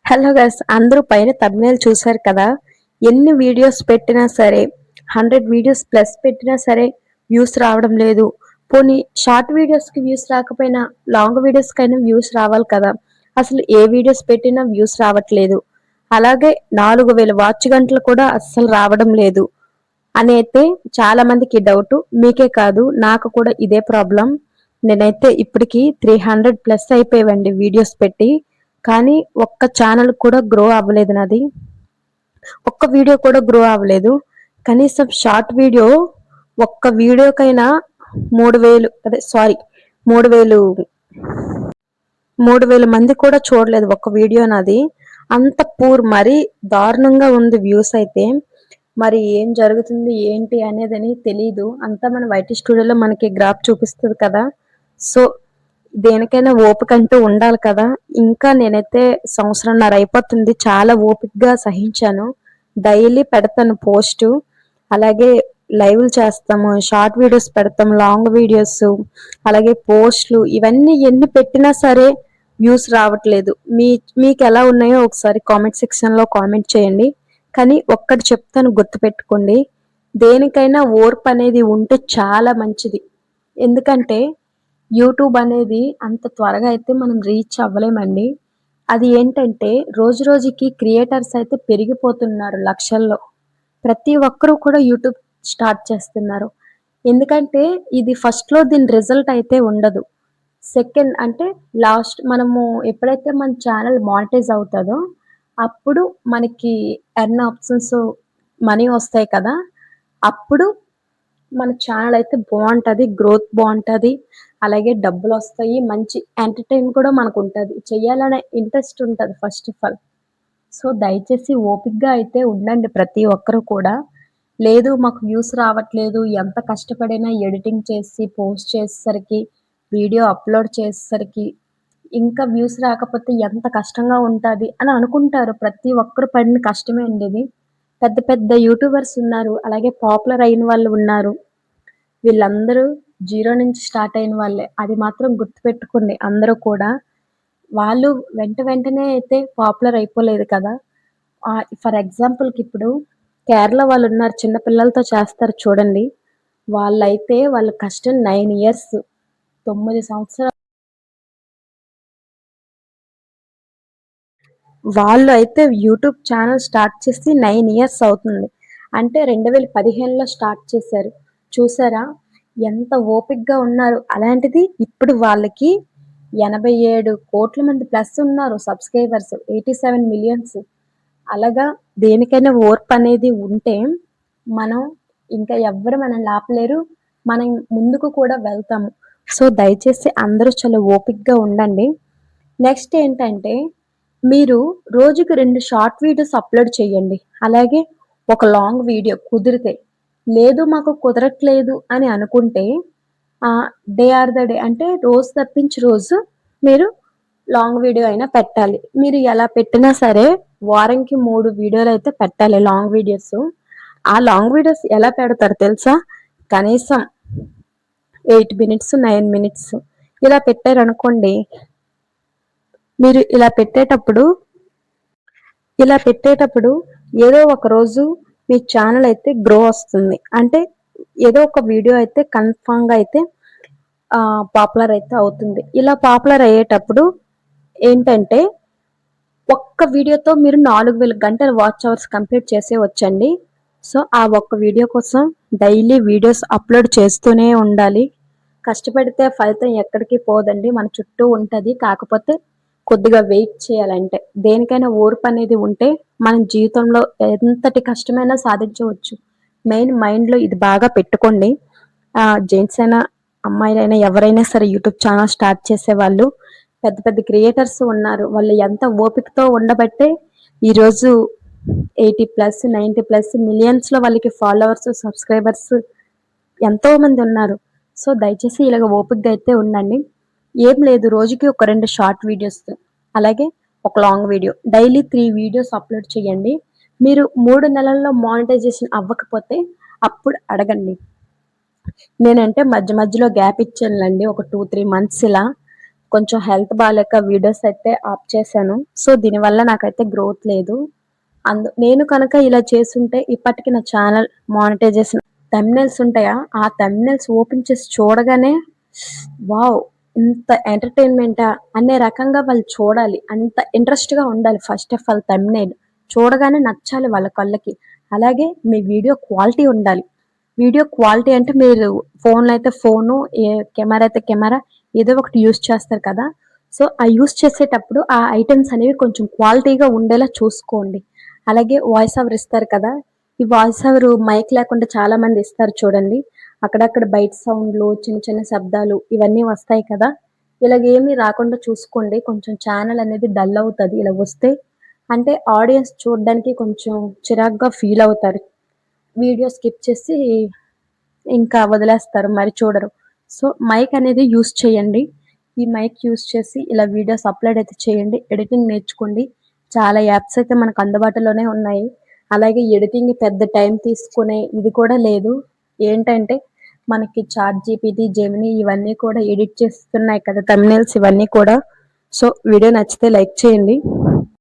Hello guys, అందరూ పైన thumbnail చూశారు కదా. ఎన్ని వీడియోస్ పెట్టినా సరే, 100 వీడియోస్ ప్లస్ పెట్టినా సరే వ్యూస్ రావడం లేదు. పోనీ షార్ట్ వీడియోస్కి వ్యూస్ రాకపోయినా లాంగ్ వీడియోస్కైనా వ్యూస్ రావాలి కదా. అసలు ఏ వీడియోస్ పెట్టినా వ్యూస్ రావట్లేదు. అలాగే 4000 వాచ్ గంటలు కూడా అస్సలు రావడం లేదు అని అయితే చాలా మందికి డౌట్. మీకే కాదు, నాకు కూడా ఇదే ప్రాబ్లం. నేనైతే ఇప్పటికి 300 ప్లస్ అయిపోయావండి వీడియోస్ పెట్టి. కానీ ఒక్క ఛానల్ కూడా గ్రో అవ్వలేదు నాది. ఒక్క వీడియో కూడా గ్రో అవ్వలేదు. కనీసం షార్ట్ వీడియో ఒక్క వీడియోకైనా 3000, అదే సారీ 3000 3000 మంది కూడా చూడలేదు ఒక్క వీడియో నాది. అంత పూర్, మరీ దారుణంగా ఉంది వ్యూస్ అయితే. మరి ఏం జరుగుతుంది ఏంటి అనేదని తెలీదు. అంతా మన వైటీ స్టూడియోలో మనకి గ్రాఫ్ చూపిస్తుంది కదా. సో దేనికైనా ఓపిక అంటూ ఉండాలి కదా. ఇంకా నేనైతే సంవత్సరంన్నర అయిపోతుంది, చాలా ఓపికగా సహించాను. డైలీ పెడతాను పోస్ట్, అలాగే లైవ్లు చేస్తాము, షార్ట్ వీడియోస్ పెడతాం, లాంగ్ వీడియోస్, అలాగే పోస్ట్లు, ఇవన్నీ ఎన్ని పెట్టినా సరే వ్యూస్ రావట్లేదు. మీకు ఎలా ఉన్నాయో ఒకసారి కామెంట్ సెక్షన్లో కామెంట్ చేయండి. కానీ ఒక్కటి చెప్తాను, గుర్తుపెట్టుకోండి, దేనికైనా ఓర్పు అనేది ఉంటే చాలా మంచిది. ఎందుకంటే యూట్యూబ్ అనేది అంత త్వరగా అయితే మనం రీచ్ అవ్వలేమండి. అది ఏంటంటే రోజు రోజుకి క్రియేటర్స్ అయితే పెరిగిపోతున్నారు లక్షల్లో. ప్రతి ఒక్కరూ కూడా యూట్యూబ్ స్టార్ట్ చేస్తున్నారు. ఎందుకంటే ఇది ఫస్ట్లో దీని రిజల్ట్ అయితే ఉండదు. సెకండ్ అంటే లాస్ట్ మనము ఎప్పుడైతే మన ఛానల్ మానిటైజ్ అవుతుందో అప్పుడు మనకి ఎర్న్ ఆప్షన్స్, మనీ వస్తాయి కదా. అప్పుడు మన ఛానల్ అయితే బాగుంటుంది, గ్రోత్ బాగుంటుంది, అలాగే డబ్బులు వస్తాయి, మంచి ఎంటర్టైన్ కూడా మనకు ఉంటుంది, చెయ్యాలనే ఇంట్రెస్ట్ ఉంటుంది ఫస్ట్ ఆఫ్ ఆల్. సో దయచేసి ఓపిక్గా అయితే ఉండండి ప్రతి ఒక్కరు కూడా. లేదు మాకు వ్యూస్ రావట్లేదు, ఎంత కష్టపడినా ఎడిటింగ్ చేసి పోస్ట్ చేసేసరికి, వీడియో అప్లోడ్ చేసేసరికి ఇంకా వ్యూస్ రాకపోతే ఎంత కష్టంగా ఉంటుంది అని అనుకుంటారు. ప్రతి ఒక్కరు పడిన కష్టమే అండి ఇది. పెద్ద పెద్ద యూట్యూబర్స్ ఉన్నారు, అలాగే పాపులర్ అయిన వాళ్ళు ఉన్నారు. వీళ్ళందరూ జీరో నుంచి స్టార్ట్ అయిన వాళ్ళే, అది మాత్రం గుర్తుపెట్టుకోండి అందరూ కూడా. వాళ్ళు వెంటనే అయితే పాపులర్ అయిపోలేదు కదా. ఫర్ ఎగ్జాంపుల్కి ఇప్పుడు కేరళ వాళ్ళు ఉన్నారు, చిన్న పిల్లలతో చేస్తారు చూడండి. వాళ్ళైతే వాళ్ళ కష్టం 9 ఇయర్స్, 9 సంవత్సరాలు. వాళ్ళు అయితే యూట్యూబ్ ఛానల్ స్టార్ట్ చేసి 9 ఇయర్స్ అవుతుంది. అంటే 2015లో స్టార్ట్ చేశారు. చూసారా ఎంత ఓపిక్గా ఉన్నారు. అలాంటిది ఇప్పుడు వాళ్ళకి 87 కోట్ల మంది ప్లస్ ఉన్నారు సబ్స్క్రైబర్స్, 87 మిలియన్స్. అలాగా దేనికైనా ఓర్పు అనేది ఉంటే మనం ఇంకా ఎవ్వరు మనల్ని ఆపలేరు, మనం ముందుకు కూడా వెళ్తాము. సో దయచేసి అందరూ చాలా ఓపిక్గా ఉండండి. నెక్స్ట్ ఏంటంటే మీరు రోజుకి 2 షార్ట్ వీడియోస్ అప్లోడ్ చేయండి, అలాగే ఒక లాంగ్ వీడియో కుదిరితే. లేదు మాకు కుదరట్లేదు అని అనుకుంటే డే ఆర్ ద డే, అంటే రోజు తప్పించి రోజు మీరు లాంగ్ వీడియో అయినా పెట్టాలి. మీరు ఎలా పెట్టినా సరే వారంకి 3 వీడియోలు అయితే పెట్టాలి లాంగ్ వీడియోస్. ఆ లాంగ్ వీడియోస్ ఎలా పెడతారు తెలుసా? కనీసం 8 మినిట్స్, 9 మినిట్స్ ఇలా పెట్టారనుకోండి. మీరు ఇలా పెట్టేటప్పుడు ఏదో ఒక రోజు మీ ఛానల్ అయితే గ్రో వస్తుంది. అంటే ఏదో ఒక వీడియో అయితే కన్ఫామ్గా అయితే పాపులర్ అయితే అవుతుంది. ఇలా పాపులర్ అయ్యేటప్పుడు ఏంటంటే ఒక్క వీడియోతో మీరు 4000 గంటల వాచ్ అవర్స్ కంప్లీట్ చేసే వచ్చండి. సో ఆ ఒక్క వీడియో కోసం డైలీ వీడియోస్ అప్లోడ్ చేస్తూనే ఉండాలి. కష్టపడితే ఫలితం ఎక్కడికి పోదండి, మన చుట్టూ ఉంటుంది. కాకపోతే కొద్దిగా వెయిట్ చేయాలంటే. దేనికైనా ఓర్పు అనేది ఉంటే మనం జీవితంలో ఎంతటి కష్టమైనా సాధించవచ్చు. మెయిన్ మైండ్లో ఇది బాగా పెట్టుకోండి. జెంట్స్ అయినా అమ్మాయిలైనా ఎవరైనా సరే యూట్యూబ్ ఛానల్ స్టార్ట్ చేసే వాళ్ళు, పెద్ద పెద్ద క్రియేటర్స్ ఉన్నారు. వాళ్ళు ఎంత ఓపికతో ఉండబట్టే ఈరోజు 80+, 90+ మిలియన్స్లో వాళ్ళకి ఫాలోవర్స్, సబ్స్క్రైబర్స్ ఎంతో మంది ఉన్నారు. సో దయచేసి ఇలాగ ఓపికగా అయితే ఉండండి. ఏం లేదు, రోజుకి ఒక 2 షార్ట్ వీడియోస్, అలాగే ఒక long video, daily 3 videos upload చేయండి. మీరు 3 నెలల్లో మానిటైజేషన్ అవ్వకపోతే అప్పుడు అడగండి. నేనంటే మధ్య మధ్యలో గ్యాప్ ఇచ్చానులేండి, ఒక 2-3 మంత్స్ ఇలా. కొంచెం హెల్త్ బాగాలేక వీడియోస్ అయితే ఆఫ్ చేశాను. సో దీనివల్ల నాకైతే గ్రోత్ లేదు. నేను కనుక ఇలా చేసుంటే ఇప్పటికి నా ఛానల్ మానిటైజేషన్. థంబ్‌నెయిల్స్ ఉంటాయా? ఆ థంబ్‌నెయిల్స్ ఓపెన్ చేసి చూడగానే వావ్! ఇంత ఎంటర్‌టైన్‌మెంటా అనే రకంగా వాళ్ళు చూడాలి. అంత ఇంట్రెస్ట్‌గా ఉండాలి ఫస్ట్ ఆఫ్ ఆల్ థంబ్‌నెయిల్. చూడగానే నచ్చాలి వాళ్ళ కళ్ళకి. అలాగే మీ వీడియో క్వాలిటీ ఉండాలి. వీడియో క్వాలిటీ అంటే మీరు ఫోన్‌లో అయితే ఫోను, కెమెరా అయితే కెమెరా ఏదో ఒకటి యూజ్ చేస్తారు కదా! సో, ఆ యూజ్ చేసేటప్పుడు ఆ ఐటెమ్స్ అనేవి కొంచెం క్వాలిటీగా ఉండేలా చూసుకోండి. అలాగే వాయిస్ ఓవర్ ఇస్తారు కదా! ఈ వాయిస్ ఓవర్ మైక్ లేకుండా చాలామంది ఇస్తారు చూడండి. అక్కడక్కడ బయట సౌండ్‌లు, చిన్న చిన్న శబ్దాలు ఇవన్నీ వస్తాయి కదా! ఇలాగేమీ రాకుండా చూసుకోండి. కొంచెం ఛానల్ అనేది డల్ అవుతది ఇలా వస్తే. అంటే ఆడియన్స్ చూడడానికి కొంచెం చిరాకుగా ఫీల్ అవుతారు. వీడియో స్కిప్ చేసి ఇంకా వదిలేస్తారు. మరి చూడరు. సో, మైక్ అనేది యూజ్ చేయండి. ఈ మైక్ యూజ్ చేసి ఇలా వీడియోస్ అప్‌లోడ్ అయితే చేయండి. ఎడిటింగ్ నేర్చుకోండి. చాలా యాప్స్ అయితే మనకు అందుబాటులోనే ఉన్నాయి. అలాగే ఎడిటింగ్‌కి పెద్ద టైం తీసుకునే ఇది కూడా లేదు. ఏంటంటే మనకి చాట్ జీపీటీ, జెమినీ ఇవన్నీ కూడా ఎడిట్ చేస్తున్నాయి కదా! థంబ్‌నెయిల్స్ ఇవన్నీ కూడా. సో, వీడియో నచ్చితే లైక్ చేయండి.